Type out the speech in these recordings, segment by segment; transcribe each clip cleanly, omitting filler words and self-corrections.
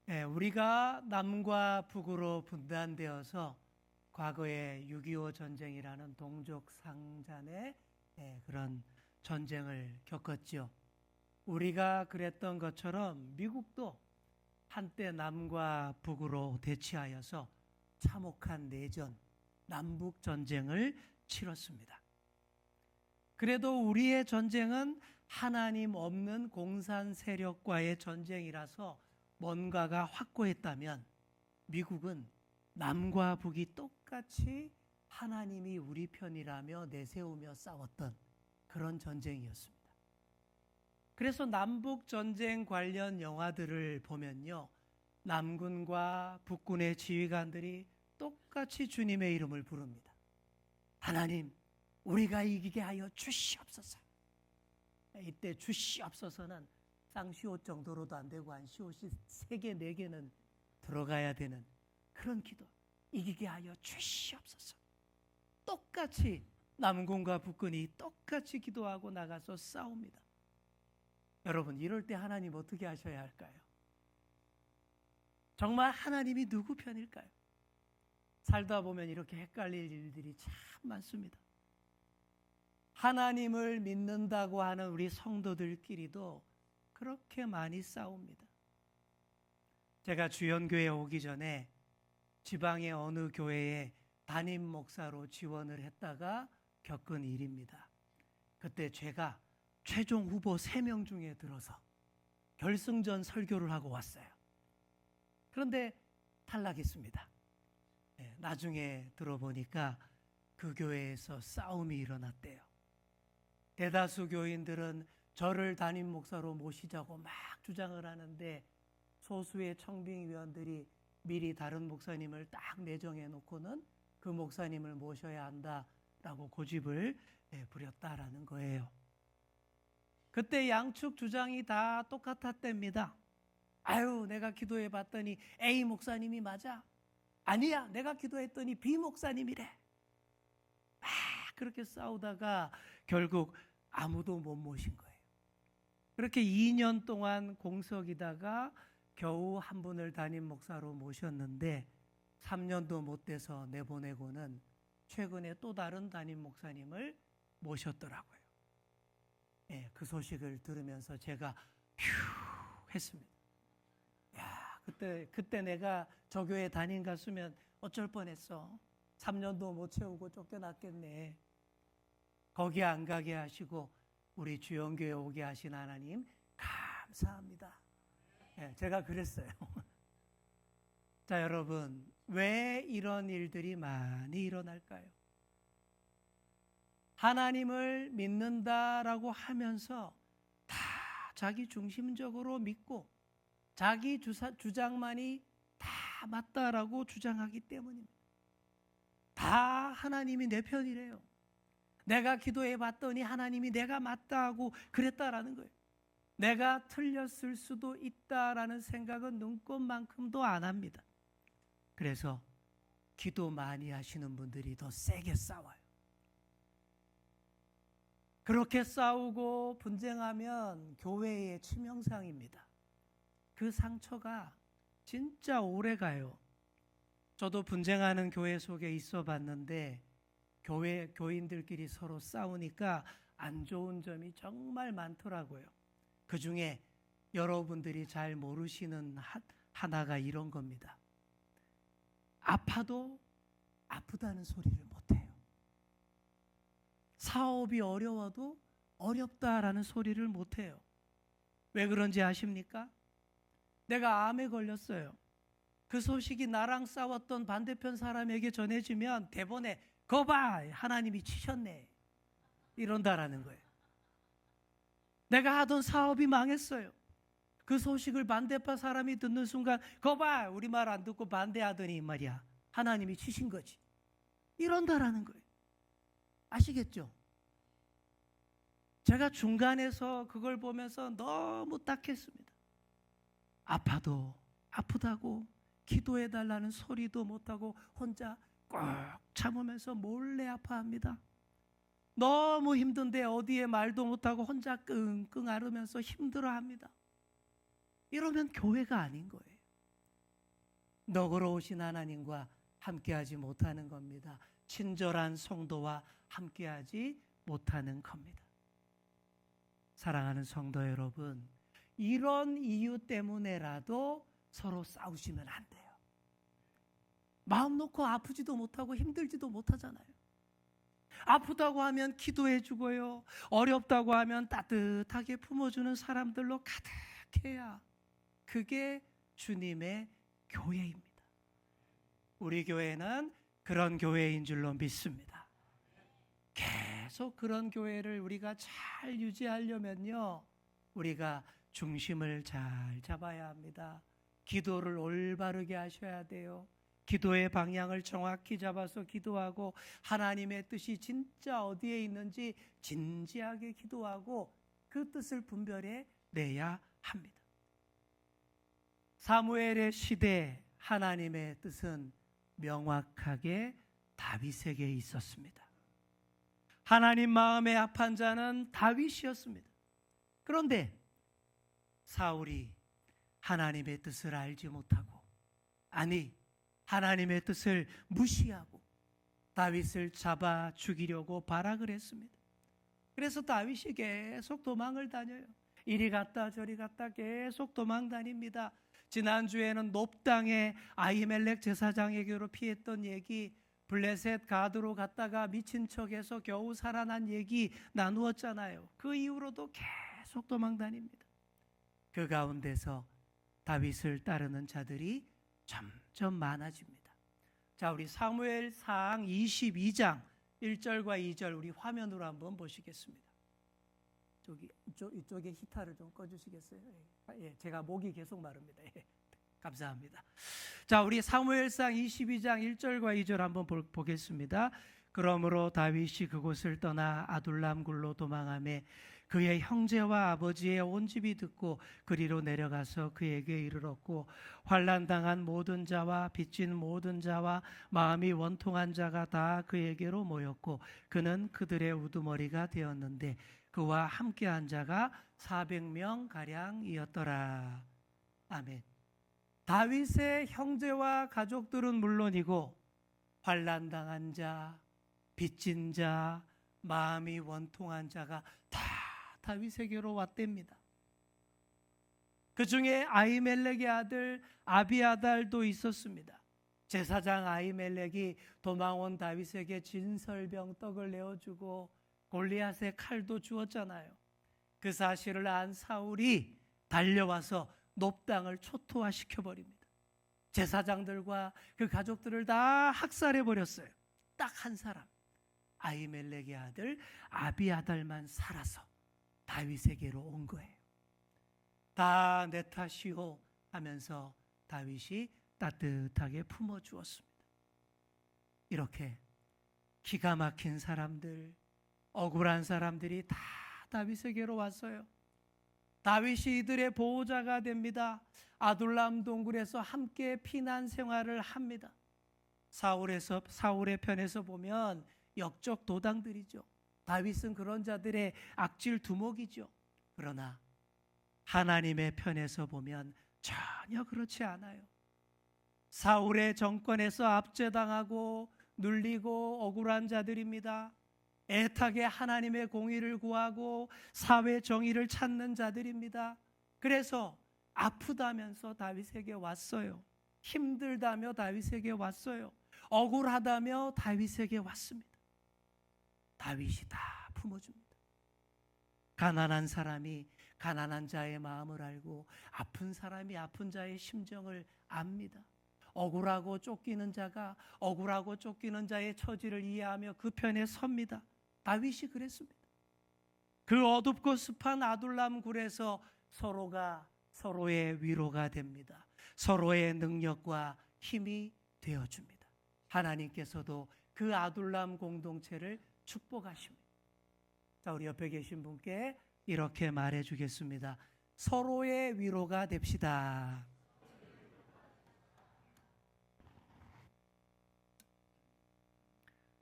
우리가 남과 북으로 분단되어서 과거에 6.25 전쟁이라는 동족 상잔의 그런 전쟁을 겪었죠. 우리가 그랬던 것처럼 미국도 한때 남과 북으로 대치하여서 참혹한 내전, 남북 전쟁을 치렀습니다. 그래도 우리의 전쟁은 하나님 없는 공산 세력과의 전쟁이라서 뭔가가 확고했다면 미국은 남과 북이 똑같이 하나님이 우리 편이라며 내세우며 싸웠던 그런 전쟁이었습니다. 그래서 남북 전쟁 관련 영화들을 보면요, 남군과 북군의 지휘관들이 똑같이 주님의 이름을 부릅니다. 하나님, 우리가 이기게 하여 주시옵소서. 이때 주시옵소서는 쌍시옷 정도로도 안 되고 한 시옷이 3개, 4개는 들어가야 되는 그런 기도. 이기게 하여 주시옵소서. 똑같이 남군과 북군이 똑같이 기도하고 나가서 싸웁니다. 여러분, 이럴 때 하나님 어떻게 하셔야 할까요? 정말 하나님이 누구 편일까요? 살다 보면 이렇게 헷갈릴 일들이 참 많습니다. 하나님을 믿는다고 하는 우리 성도들끼리도 그렇게 많이 싸웁니다. 제가 주연교회에 오기 전에 지방의 어느 교회에 담임 목사로 지원을 했다가 겪은 일입니다. 그때 제가 최종 후보 3명 중에 들어서 결승전 설교를 하고 왔어요. 그런데 탈락했습니다. 나중에 들어보니까 그 교회에서 싸움이 일어났대요. 대다수 교인들은 저를 담임 목사로 모시자고 막 주장을 하는데 소수의 청빙위원들이 미리 다른 목사님을 딱 내정해 놓고는 그 목사님을 모셔야 한다라고 고집을 부렸다라는 거예요. 그때 양측 주장이 다 똑같았답니다. 아유, 내가 기도해 봤더니 A 목사님이 맞아. 아니야, 내가 기도했더니 B 목사님이래. 그렇게 싸우다가 결국 아무도 못 모신 거예요. 그렇게 2년 동안 공석이다가 겨우 한 분을 담임 목사로 모셨는데 3년도 못 돼서 내보내고는 최근에 또 다른 담임 목사님을 모셨더라고요. 그 소식을 들으면서 제가 휴 했습니다. 야, 그때 내가 저 교회 담임 갔으면 어쩔 뻔했어. 3년도 못 채우고 쫓겨났겠네. 거기 안 가게 하시고 우리 주연교회 오게 하신 하나님 감사합니다. 제가 그랬어요. 자, 여러분, 왜 이런 일들이 많이 일어날까요? 하나님을 믿는다라고 하면서 다 자기 중심적으로 믿고 자기 주장만이 다 맞다라고 주장하기 때문입니다. 다 하나님이 내 편이래요. 내가 기도해 봤더니 하나님이 내가 맞다 하고 그랬다라는 거예요. 내가 틀렸을 수도 있다라는 생각은 눈꼽만큼도 안 합니다. 그래서 기도 많이 하시는 분들이 더 세게 싸워요. 그렇게 싸우고 분쟁하면 교회의 치명상입니다. 그 상처가 진짜 오래 가요. 저도 분쟁하는 교회 속에 있어 봤는데 교인들끼리 서로 싸우니까 안 좋은 점이 정말 많더라고요. 그 중에 여러분들이 잘 모르시는 하나가 이런 겁니다. 아파도 아프다는 소리를 못해요. 사업이 어려워도 어렵다라는 소리를 못해요. 왜 그런지 아십니까? 내가 암에 걸렸어요. 그 소식이 나랑 싸웠던 반대편 사람에게 전해지면 대본에 거봐, 하나님이 치셨네, 이런다라는 거예요. 내가 하던 사업이 망했어요. 그 소식을 반대파 사람이 듣는 순간 거봐, 우리 말 안 듣고 반대하더니 말이야, 하나님이 치신 거지, 이런다라는 거예요. 아시겠죠? 제가 중간에서 그걸 보면서 너무 딱했습니다. 아파도 아프다고 기도해달라는 소리도 못하고 혼자 꼭 참으면서 몰래 아파합니다. 너무 힘든데 어디에 말도 못하고 혼자 끙끙 앓으면서 힘들어합니다. 이러면 교회가 아닌 거예요. 너그러우신 하나님과 함께하지 못하는 겁니다. 친절한 성도와 함께하지 못하는 겁니다. 사랑하는 성도 여러분, 이런 이유 때문에라도 서로 싸우시면 안 돼요. 마음 놓고 아프지도 못하고 힘들지도 못하잖아요. 아프다고 하면 기도해 주고요. 어렵다고 하면 따뜻하게 품어주는 사람들로 가득해야 그게 주님의 교회입니다. 우리 교회는 그런 교회인 줄로 믿습니다. 계속 그런 교회를 우리가 잘 유지하려면요, 우리가 중심을 잘 잡아야 합니다. 기도를 올바르게 하셔야 돼요. 기도의 방향을 정확히 잡아서 기도하고 하나님의 뜻이 진짜 어디에 있는지 진지하게 기도하고 그 뜻을 분별해 내야 합니다. 사무엘의 시대 하나님의 뜻은 명확하게 다윗에게 있었습니다. 하나님 마음에 합한 자는 다윗이었습니다. 그런데 사울이 하나님의 뜻을 알지 못하고, 아니 하나님의 뜻을 무시하고 다윗을 잡아 죽이려고 발악을 했습니다. 그래서 다윗이 계속 도망을 다녀요. 이리 갔다 저리 갔다 계속 도망 다닙니다. 지난주에는 놉당의 아히멜렉 제사장에게로 피했던 얘기, 블레셋 가드로 갔다가 미친 척해서 겨우 살아난 얘기 나누었잖아요. 그 이후로도 계속 도망 다닙니다. 그 가운데서 다윗을 따르는 자들이 점점 많아집니다. 자, 우리 사무엘상 22장 1절과 2절 우리 화면으로 한번 보시겠습니다. 이쪽에 히타를 좀 꺼주시겠어요? 예, 제가 목이 계속 마릅니다. 예, 감사합니다. 자, 우리 사무엘상 22장 1절과 2절 한번 보겠습니다. 그러므로 다윗이 그곳을 떠나 아둘람 굴로 도망하매 그의 형제와 아버지의 온 집이 듣고 그리로 내려가서 그에게 이르렀고, 환난당한 모든 자와 빚진 모든 자와 마음이 원통한 자가 다 그에게로 모였고 그는 그들의 우두머리가 되었는데 그와 함께한 자가 400명 가량이었더라. 아멘. 다윗의 형제와 가족들은 물론이고 환난당한 자, 빚진 자, 마음이 원통한 자가 다 다윗에게로 왔답니다. 그 중에 아히멜렉의 아들 아비아달도 있었습니다. 제사장 아히멜렉이 도망온 다윗에게 진설병 떡을 내어주고 골리앗의 칼도 주었잖아요. 그 사실을 안 사울이 달려와서 놉당을 초토화시켜버립니다. 제사장들과 그 가족들을 다 학살해버렸어요. 딱 한 사람, 아히멜렉의 아들 아비아달만 살아서 다윗에게로 온 거예요. 다 내 탓이오 하면서 다윗이 따뜻하게 품어주었습니다. 이렇게 기가 막힌 사람들, 억울한 사람들이 다 다윗에게로 왔어요. 다윗이 이들의 보호자가 됩니다. 아둘람 동굴에서 함께 피난 생활을 합니다. 사울의 편에서 보면 역적 도당들이죠. 다윗은 그런 자들의 악질 두목이죠. 그러나 하나님의 편에서 보면 전혀 그렇지 않아요. 사울의 정권에서 압제당하고 눌리고 억울한 자들입니다. 애타게 하나님의 공의를 구하고 사회 정의를 찾는 자들입니다. 그래서 아프다면서 다윗에게 왔어요. 힘들다며 다윗에게 왔어요. 억울하다며 다윗에게 왔습니다. 다윗이 다 품어줍니다. 가난한 사람이 가난한 자의 마음을 알고 아픈 사람이 아픈 자의 심정을 압니다. 억울하고 쫓기는 자가 억울하고 쫓기는 자의 처지를 이해하며 그 편에 섭니다. 다윗이 그랬습니다. 그 어둡고 습한 아둘람 굴에서 서로가 서로의 위로가 됩니다. 서로의 능력과 힘이 되어줍니다. 하나님께서도 그 아둘람 공동체를 축복하십니다. 자, 우리 옆에 계신 분께 이렇게 말해주겠습니다. 서로의 위로가 됩시다.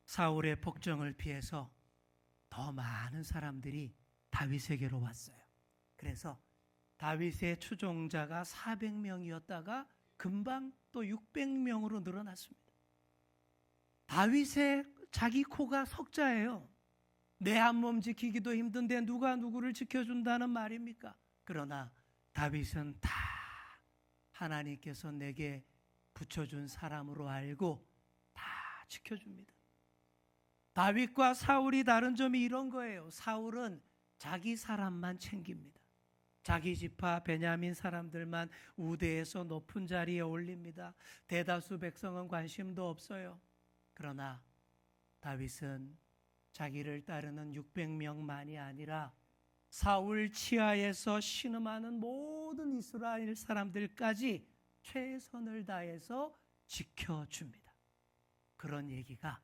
사울의 폭정을 피해서 더 많은 사람들이 다윗에게로 왔어요. 그래서 다윗의 추종자가 400명이었다가 금방 또 600명으로 늘어났습니다. 다윗의 자기 코가 석자예요. 내 한 몸 지키기도 힘든데 누가 누구를 지켜준다는 말입니까? 그러나 다윗은 다 하나님께서 내게 붙여준 사람으로 알고 다 지켜줍니다. 다윗과 사울이 다른 점이 이런 거예요. 사울은 자기 사람만 챙깁니다. 자기 지파 베냐민 사람들만 우대에서 높은 자리에 올립니다. 대다수 백성은 관심도 없어요. 그러나 다윗은 자기를 따르는 600명만이 아니라 사울 치하에서 신음하는 모든 이스라엘 사람들까지 최선을 다해서 지켜줍니다. 그런 얘기가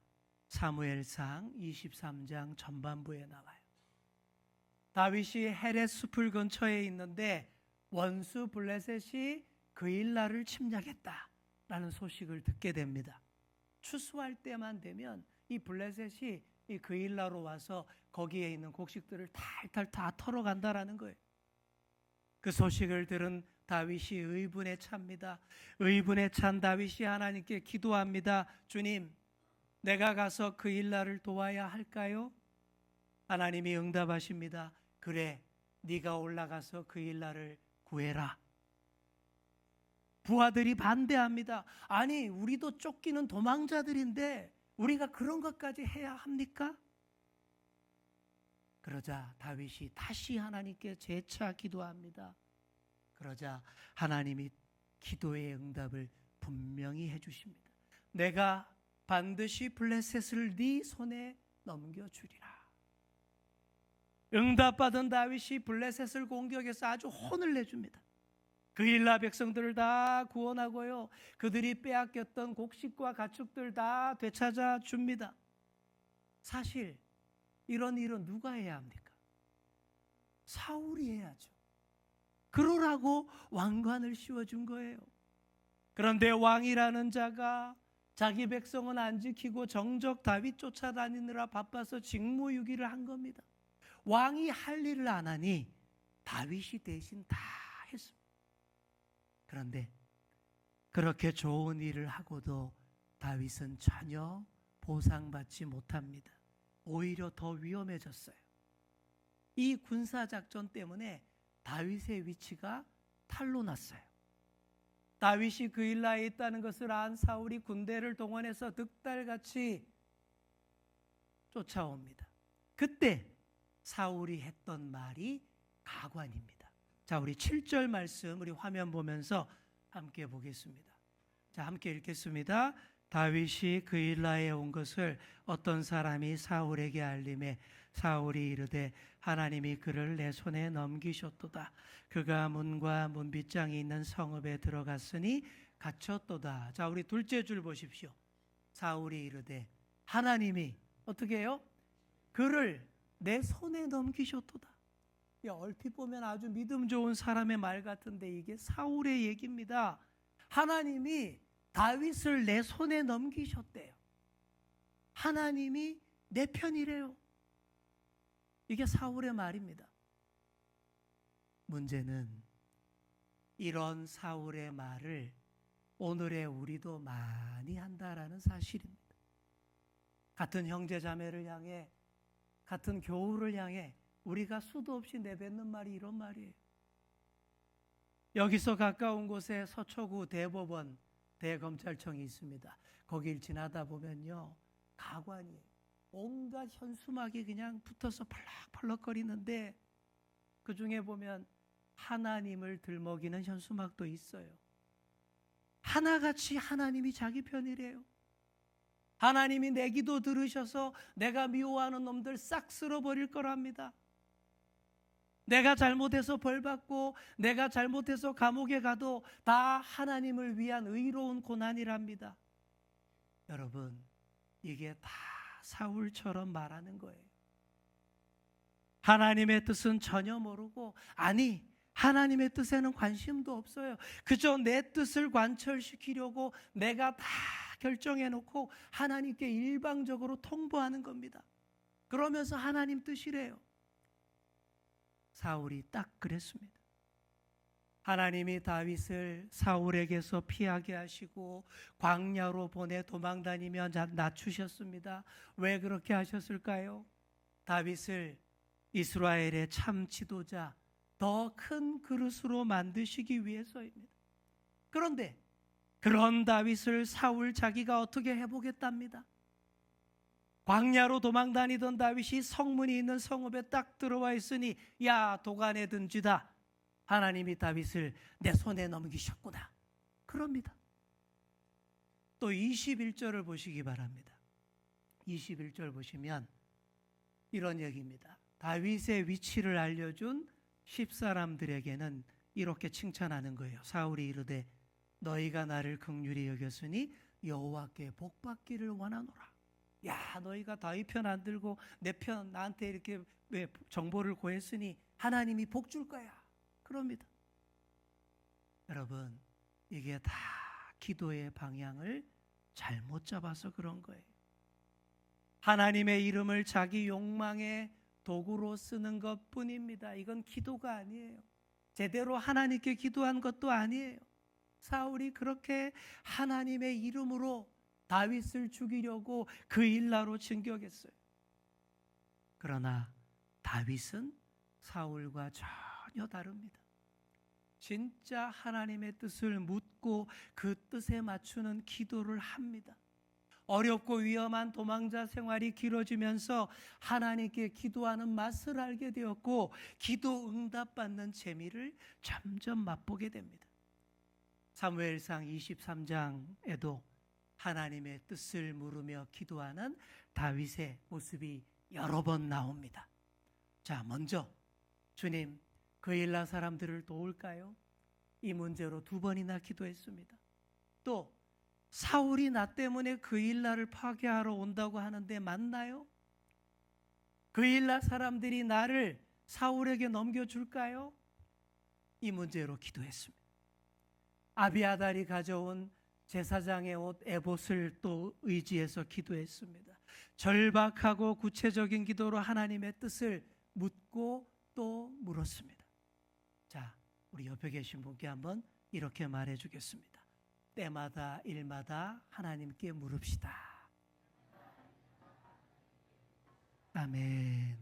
사무엘상 23장 전반부에 나와요. 다윗이 헤렛 숲을 근처에 있는데 원수 블레셋이 그일라를 침략했다라는 소식을 듣게 됩니다. 추수할 때만 되면 이 블레셋이 이 그일라로 와서 거기에 있는 곡식들을 탈탈 다 털어간다라는 거예요. 그 소식을 들은 다윗이 의분에 찹니다. 의분에 찬 다윗이 하나님께 기도합니다. 주님, 내가 가서 그일라를 도와야 할까요? 하나님이 응답하십니다. 그래, 네가 올라가서 그일라를 구해라. 부하들이 반대합니다. 아니, 우리도 쫓기는 도망자들인데 우리가 그런 것까지 해야 합니까? 그러자 다윗이 다시 하나님께 재차 기도합니다. 그러자 하나님이 기도의 응답을 분명히 해주십니다. 내가 반드시 블레셋을 네 손에 넘겨주리라. 응답받은 다윗이 블레셋을 공격해서 아주 혼을 내줍니다. 그일라 백성들을 다 구원하고요, 그들이 빼앗겼던 곡식과 가축들 다 되찾아 줍니다. 사실 이런 일은 누가 해야 합니까? 사울이 해야죠. 그러라고 왕관을 씌워준 거예요. 그런데 왕이라는 자가 자기 백성은 안 지키고 정적 다윗 쫓아다니느라 바빠서 직무유기를 한 겁니다. 왕이 할 일을 안 하니 다윗이 대신 다 했습니다. 그런데 그렇게 좋은 일을 하고도 다윗은 전혀 보상받지 못합니다. 오히려 더 위험해졌어요. 이 군사작전 때문에 다윗의 위치가 탈로 났어요. 다윗이 그일라에 있다는 것을 안 사울이 군대를 동원해서 득달같이 쫓아옵니다. 그때 사울이 했던 말이 가관입니다. 자, 우리 7절 말씀 우리 화면 보면서 함께 보겠습니다. 자, 함께 읽겠습니다. 다윗이 그일라에 온 것을 어떤 사람이 사울에게 알림해 사울이 이르되 하나님이 그를 내 손에 넘기셨도다. 그가 문과 문빗장이 있는 성읍에 들어갔으니 갇혔도다. 자, 우리 둘째 줄 보십시오. 사울이 이르되 하나님이 어떻게 해요? 그를 내 손에 넘기셨도다. 얼핏 보면 아주 믿음 좋은 사람의 말 같은데 이게 사울의 얘기입니다. 하나님이 다윗을 내 손에 넘기셨대요. 하나님이 내 편이래요. 이게 사울의 말입니다. 문제는 이런 사울의 말을 오늘의 우리도 많이 한다라는 사실입니다. 같은 형제 자매를 향해, 같은 교우를 향해 우리가 수도 없이 내뱉는 말이 이런 말이에요. 여기서 가까운 곳에 서초구 대법원 대검찰청이 있습니다. 거길 지나다 보면요, 가관이 온갖 현수막이 그냥 붙어서 펄럭펄럭거리는데 그 중에 보면 하나님을 들먹이는 현수막도 있어요. 하나같이 하나님이 자기 편이래요. 하나님이 내 기도 들으셔서 내가 미워하는 놈들 싹 쓸어버릴 거랍니다. 내가 잘못해서 벌받고 내가 잘못해서 감옥에 가도 다 하나님을 위한 의로운 고난이랍니다. 여러분, 이게 다 사울처럼 말하는 거예요. 하나님의 뜻은 전혀 모르고, 아니 하나님의 뜻에는 관심도 없어요. 그저 내 뜻을 관철시키려고 내가 다 결정해놓고 하나님께 일방적으로 통보하는 겁니다. 그러면서 하나님 뜻이래요. 사울이 딱 그랬습니다. 하나님이 다윗을 사울에게서 피하게 하시고 광야로 보내 도망다니며 낮추셨습니다. 왜 그렇게 하셨을까요? 다윗을 이스라엘의 참 지도자, 더 큰 그릇으로 만드시기 위해서입니다. 그런데 그런 다윗을 사울 자기가 어떻게 해보겠답니다. 광야로 도망다니던 다윗이 성문이 있는 성읍에 딱 들어와 있으니 야, 도가내든지다. 하나님이 다윗을 내 손에 넘기셨구나. 그럽니다. 또 21절을 보시기 바랍니다. 21절 보시면 이런 얘기입니다. 다윗의 위치를 알려준 10사람들에게는 이렇게 칭찬하는 거예요. 사울이 이르되 너희가 나를 긍휼히 여겼으니 여호와께 복받기를 원하노라. 야, 너희가 다윗 편 안 들고 내 편 나한테 이렇게 정보를 구했으니 하나님이 복 줄 거야. 그럽니다. 여러분, 이게 다 기도의 방향을 잘못 잡아서 그런 거예요. 하나님의 이름을 자기 욕망의 도구로 쓰는 것뿐입니다. 이건 기도가 아니에요. 제대로 하나님께 기도한 것도 아니에요. 사울이 그렇게 하나님의 이름으로 다윗을 죽이려고 그 일라로 진격했어요. 그러나 다윗은 사울과 전혀 다릅니다. 진짜 하나님의 뜻을 묻고 그 뜻에 맞추는 기도를 합니다. 어렵고 위험한 도망자 생활이 길어지면서 하나님께 기도하는 맛을 알게 되었고 기도 응답받는 재미를 점점 맛보게 됩니다. 사무엘상 23장에도 하나님의 뜻을 물으며 기도하는 다윗의 모습이 여러 번 나옵니다. 자, 먼저 주님, 그일라 사람들을 도울까요? 이 문제로 2번이나 기도했습니다. 또 사울이 나 때문에 그일라를 파괴하러 온다고 하는데 맞나요? 그일라 사람들이 나를 사울에게 넘겨줄까요? 이 문제로 기도했습니다. 아비아달이 가져온 제사장의 옷 에봇을 또 의지해서 기도했습니다. 절박하고 구체적인 기도로 하나님의 뜻을 묻고 또 물었습니다. 자, 우리 옆에 계신 분께 한번 이렇게 말해 주겠습니다. 때마다 일마다 하나님께 물읍시다. 아멘.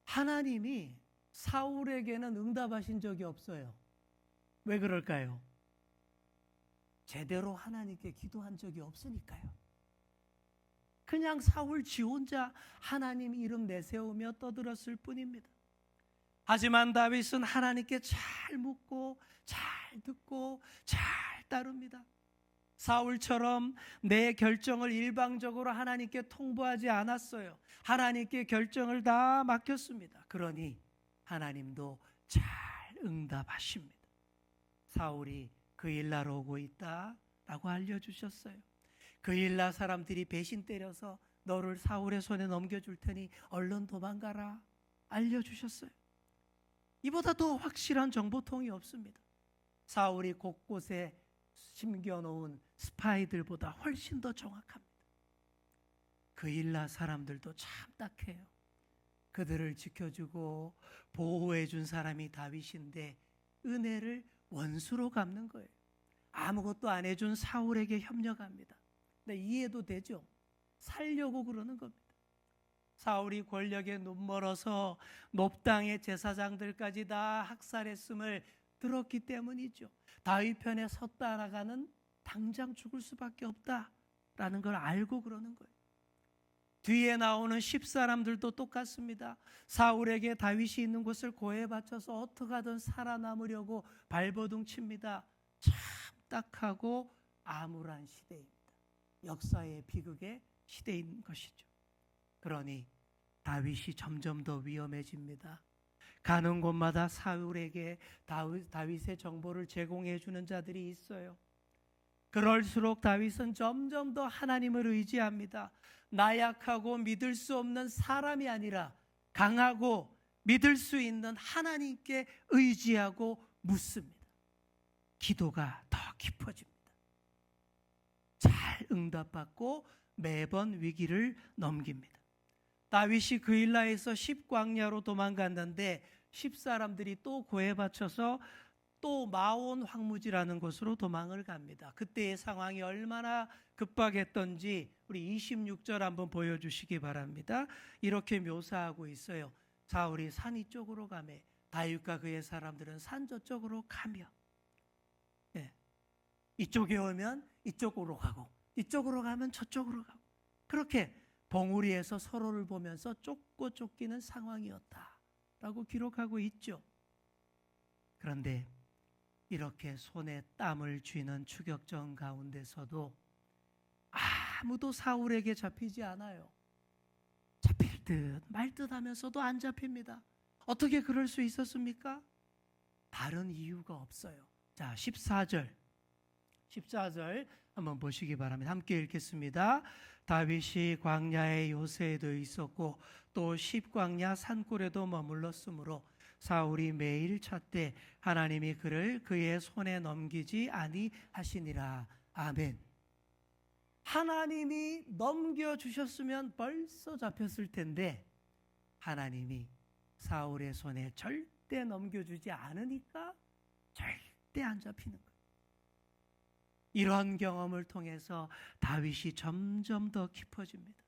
하나님이 사울에게는 응답하신 적이 없어요. 왜 그럴까요? 제대로 하나님께 기도한 적이 없으니까요. 그냥 사울 지 혼자 하나님 이름 내세우며 떠들었을 뿐입니다. 하지만 다윗은 하나님께 잘 묻고 잘 듣고 잘 따릅니다. 사울처럼 내 결정을 일방적으로 하나님께 통보하지 않았어요. 하나님께 결정을 다 맡겼습니다. 그러니 하나님도 잘 응답하십니다. 사울이 그일라로 오고 있다라고 알려주셨어요. 그일라 사람들이 배신 때려서 너를 사울의 손에 넘겨줄 테니 얼른 도망가라 알려주셨어요. 이보다 더 확실한 정보통이 없습니다. 사울이 곳곳에 심겨놓은 스파이들보다 훨씬 더 정확합니다. 그일라 사람들도 참 딱해요. 그들을 지켜주고 보호해준 사람이 다윗인데 은혜를 원수로 갚는 거예요. 아무것도 안 해준 사울에게 협력합니다. 근데 이해도 되죠? 살려고 그러는 겁니다. 사울이 권력에 눈멀어서 높당의 제사장들까지 다 학살했음을 들었기 때문이죠. 다윗 편에 섰다 나가는 당장 죽을 수밖에 없다라는 걸 알고 그러는 거예요. 뒤에 나오는 10사람들도 똑같습니다. 사울에게 다윗이 있는 곳을 고해 바쳐서 어떻게 하든 살아남으려고 발버둥 칩니다. 참 딱하고 암울한 시대입니다. 역사의 비극의 시대인 것이죠. 그러니 다윗이 점점 더 위험해집니다. 가는 곳마다 사울에게 다윗의 정보를 제공해 주는 자들이 있어요. 그럴수록 다윗은 점점 더 하나님을 의지합니다. 나약하고 믿을 수 없는 사람이 아니라 강하고 믿을 수 있는 하나님께 의지하고 묻습니다. 기도가 더 깊어집니다. 잘 응답받고 매번 위기를 넘깁니다. 다윗이 그일라에서 십광야로 도망갔는데 10사람들이 또 고해 바쳐서 또 마온 황무지라는 곳으로 도망을 갑니다. 그때의 상황이 얼마나 급박했던지 우리 26절 한번 보여주시기 바랍니다. 이렇게 묘사하고 있어요. 사울이 산 이쪽으로 가매 다윗과 그의 사람들은 산 저쪽으로 가며, 예, 이쪽에 오면 이쪽으로 가고 이쪽으로 가면 저쪽으로 가고, 그렇게 봉우리에서 서로를 보면서 쫓고 쫓기는 상황이었다라고 기록하고 있죠. 그런데 이렇게 손에 땀을 쥐는 추격전 가운데서도 아무도 사울에게 잡히지 않아요. 잡힐 듯 말 듯 하면서도 안 잡힙니다. 어떻게 그럴 수 있었습니까? 다른 이유가 없어요. 자, 14절 한번 보시기 바랍니다. 함께 읽겠습니다. 다윗이 광야의 요새에도 있었고 또 십광야 산골에도 머물렀으므로 사울이 매일 찾되 하나님이 그를 그의 손에 넘기지 아니하시니라. 아멘. 하나님이 넘겨주셨으면 벌써 잡혔을 텐데 하나님이 사울의 손에 절대 넘겨주지 않으니까 절대 안 잡히는 거예요. 이런 경험을 통해서 다윗이 점점 더 깊어집니다.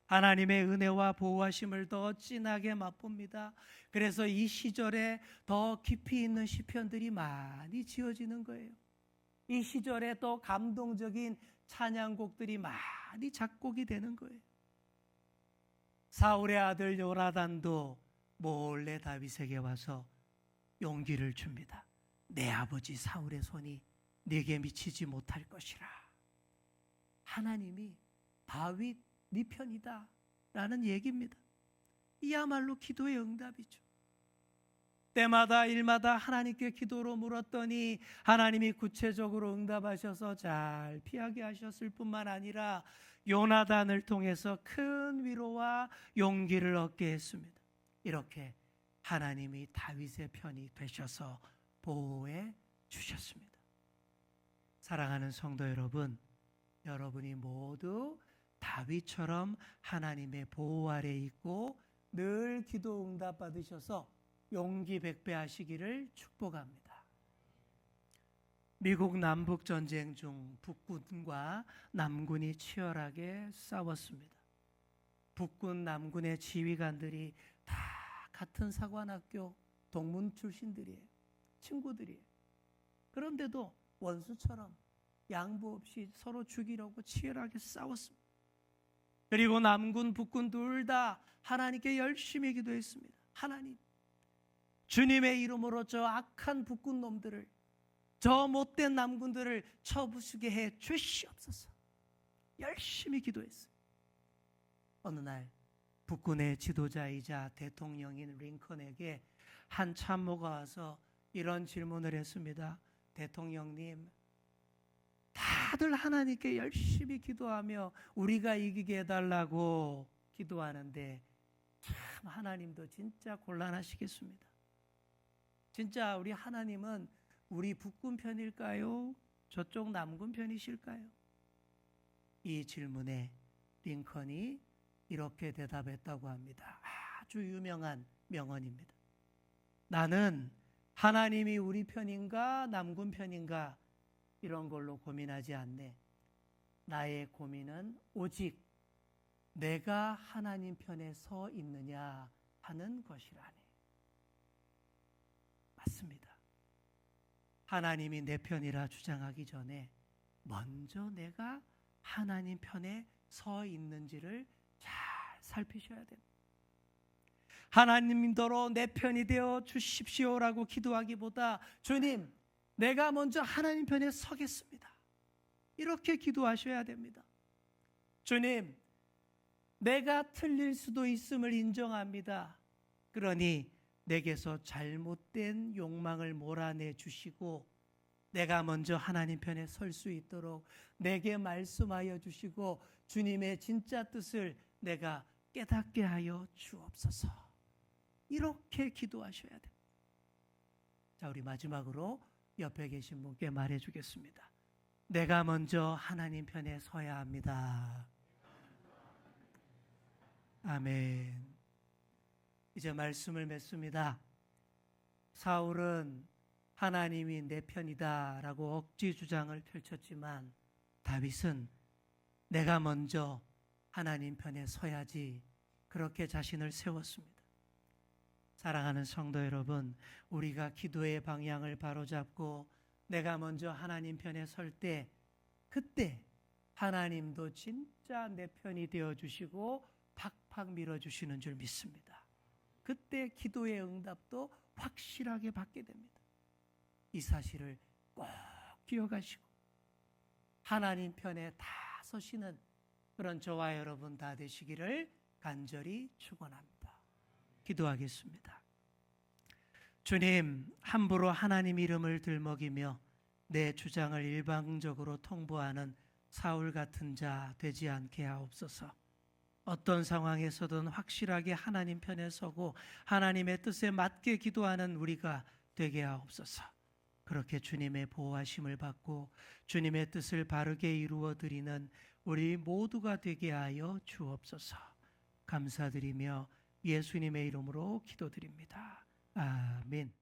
하나님의 은혜와 보호하심을 더 진하게 맛봅니다. 그래서 이 시절에 더 깊이 있는 시편들이 많이 지어지는 거예요. 이 시절에 더 감동적인 찬양곡들이 많이 작곡이 되는 거예요. 사울의 아들 요나단도 몰래 다윗에게 와서 용기를 줍니다. 내 아버지 사울의 손이 네게 미치지 못할 것이라. 하나님이 다윗 네 편이다 라는 얘기입니다. 이야말로 기도의 응답이죠. 때마다 일마다 하나님께 기도로 물었더니 하나님이 구체적으로 응답하셔서 잘 피하게 하셨을 뿐만 아니라 요나단을 통해서 큰 위로와 용기를 얻게 했습니다. 이렇게 하나님이 다윗의 편이 되셔서 보호해 주셨습니다. 사랑하는 성도 여러분, 여러분이 모두 다윗처럼 하나님의 보호 아래 있고 늘 기도 응답 받으셔서 용기 백배하시기를 축복합니다. 미국 남북 전쟁 중 북군과 남군이 치열하게 싸웠습니다. 북군 남군의 지휘관들이 다 같은 사관학교 동문 출신들이에요. 친구들이에요. 그런데도 원수처럼 양보 없이 서로 죽이려고 치열하게 싸웠습니다. 그리고 남군 북군 둘 다 하나님께 열심히 기도했습니다. 하나님, 주님의 이름으로 저 악한 북군 놈들을, 저 못된 남군들을 쳐부수게 해 주시옵소서. 열심히 기도했어요. 어느 날 북군의 지도자이자 대통령인 링컨에게 한 참모가 와서 이런 질문을 했습니다. 대통령님, 다들 하나님께 열심히 기도하며 우리가 이기게 해달라고 기도하는데 참 하나님도 진짜 곤란하시겠습니다. 진짜 우리 하나님은 우리 북군 편일까요? 저쪽 남군 편이실까요? 이 질문에 링컨이 이렇게 대답했다고 합니다. 아주 유명한 명언입니다. 나는 하나님이 우리 편인가 남군 편인가 이런 걸로 고민하지 않네. 나의 고민은 오직 내가 하나님 편에 서 있느냐 하는 것이라네. 맞습니다. 하나님이 내 편이라 주장하기 전에 먼저 내가 하나님 편에 서 있는지를 잘 살피셔야 됩니다. 하나님더러 내 편이 되어 주십시오라고 기도하기보다 주님, 내가 먼저 하나님 편에 서겠습니다. 이렇게 기도하셔야 됩니다. 주님, 내가 틀릴 수도 있음을 인정합니다. 그러니 내게서 잘못된 욕망을 몰아내 주시고 내가 먼저 하나님 편에 설 수 있도록 내게 말씀하여 주시고 주님의 진짜 뜻을 내가 깨닫게 하여 주옵소서. 이렇게 기도하셔야 됩니다. 자, 우리 마지막으로 옆에 계신 분께 말해 주겠습니다. 내가 먼저 하나님 편에 서야 합니다. 아멘. 이제 말씀을 맺습니다. 사울은 하나님이 내 편이다라고 억지 주장을 펼쳤지만 다윗은 내가 먼저 하나님 편에 서야지 그렇게 자신을 세웠습니다. 사랑하는 성도 여러분, 우리가 기도의 방향을 바로잡고 내가 먼저 하나님 편에 설 때 그때 하나님도 진짜 내 편이 되어주시고 팍팍 밀어주시는 줄 믿습니다. 그때 기도의 응답도 확실하게 받게 됩니다. 이 사실을 꼭 기억하시고 하나님 편에 다 서시는 그런 저와 여러분 다 되시기를 간절히 축원합니다. 기도하겠습니다. 주님, 함부로 하나님 이름을 들먹이며 내 주장을 일방적으로 통보하는 사울 같은 자 되지 않게 하옵소서. 어떤 상황에서든 확실하게 하나님 편에 서고 하나님의 뜻에 맞게 기도하는 우리가 되게 하옵소서. 그렇게 주님의 보호하심을 받고 주님의 뜻을 바르게 이루어 드리는 우리 모두가 되게 하여 주옵소서. 감사드리며 예수님의 이름으로 기도드립니다. 아멘.